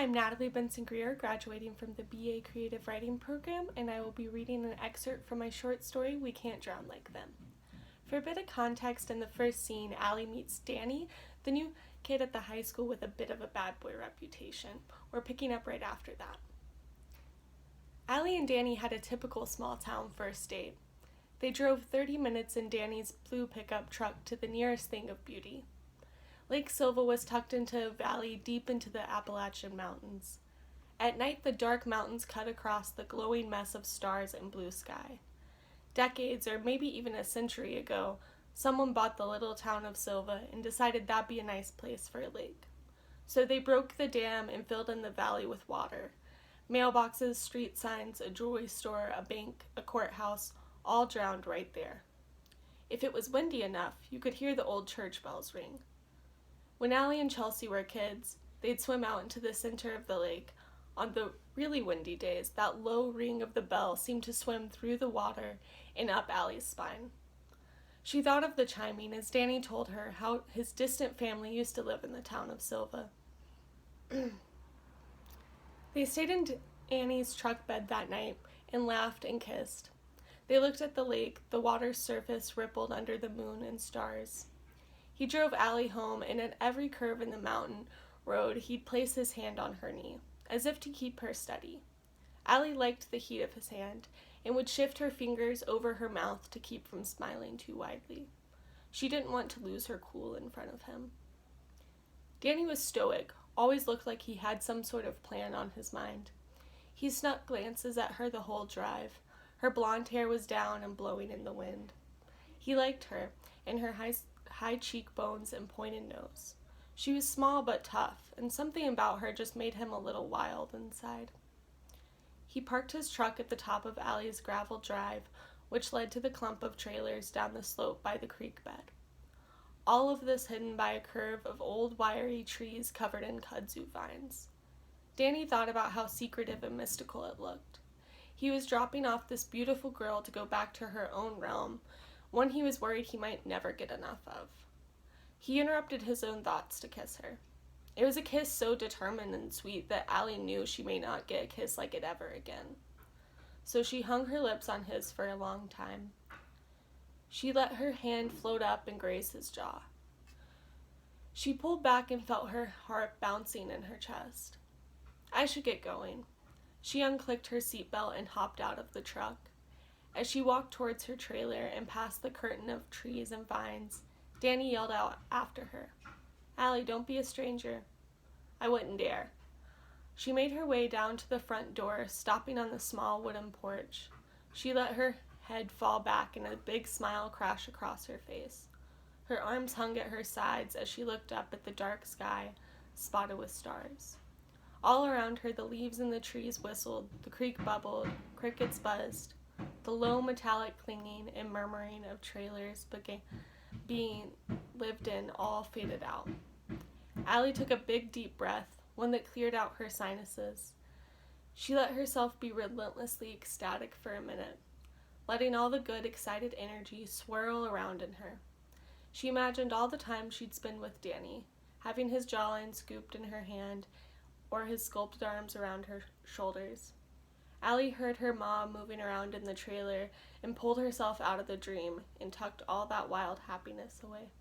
I'm Natalie Benson-Greer, graduating from the BA Creative Writing program, and I will be reading an excerpt from my short story, We Can't Drown Like Them. For a bit of context, in the first scene, Allie meets Danny, the new kid at the high school with a bit of a bad boy reputation. We're picking up right after that. Allie and Danny had a typical small-town first date. They drove 30 minutes in Danny's blue pickup truck to the nearest thing of beauty. Lake Silva was tucked into a valley deep into the Appalachian Mountains. At night, the dark mountains cut across the glowing mess of stars and blue sky. Decades, or maybe even a century ago, someone bought the little town of Silva and decided that'd be a nice place for a lake. So they broke the dam and filled in the valley with water. Mailboxes, street signs, a jewelry store, a bank, a courthouse, all drowned right there. If it was windy enough, you could hear the old church bells ring. When Allie and Chelsea were kids, they'd swim out into the center of the lake. On the really windy days, that low ring of the bell seemed to swim through the water and up Allie's spine. She thought of the chiming as Danny told her how his distant family used to live in the town of Silva. They stayed in Annie's truck bed that night and laughed and kissed. They looked at the lake. The water's surface rippled under the moon and stars. He drove Allie home, and at every curve in the mountain road, he'd place his hand on her knee, as if to keep her steady. Allie liked the heat of his hand, and would shift her fingers over her mouth to keep from smiling too widely. She didn't want to lose her cool in front of him. Danny was stoic, always looked like he had some sort of plan on his mind. He snuck glances at her the whole drive. Her blonde hair was down and blowing in the wind. He liked her, and her high cheekbones and pointed nose. She was small but tough, and something about her just made him a little wild inside. He parked his truck at the top of Allie's gravel drive, which led to the clump of trailers down the slope by the creek bed. All of this hidden by a curve of old wiry trees covered in kudzu vines. Danny thought about how secretive and mystical it looked. He was dropping off this beautiful girl to go back to her own realm, one he was worried he might never get enough of. He interrupted his own thoughts to kiss her. It was a kiss so determined and sweet that Allie knew she may not get a kiss like it ever again. So she hung her lips on his for a long time. She let her hand float up and graze his jaw. She pulled back and felt her heart bouncing in her chest. I should get going. She unclicked her seatbelt and hopped out of the truck. As she walked towards her trailer and past the curtain of trees and vines, Danny yelled out after her, "Allie, don't be a stranger." I wouldn't dare. She made her way down to the front door, stopping on the small wooden porch. She let her head fall back and a big smile crash across her face. Her arms hung at her sides as she looked up at the dark sky, spotted with stars. All around her, the leaves in the trees whistled, the creek bubbled, crickets buzzed. The low metallic clanging and murmuring of trailers being lived in all faded out. Allie took a big deep breath, one that cleared out her sinuses. She let herself be relentlessly ecstatic for a minute, letting all the good, excited energy swirl around in her. She imagined all the time she'd spend with Danny, having his jawline scooped in her hand or his sculpted arms around her shoulders. Allie heard her mom moving around in the trailer and pulled herself out of the dream and tucked all that wild happiness away.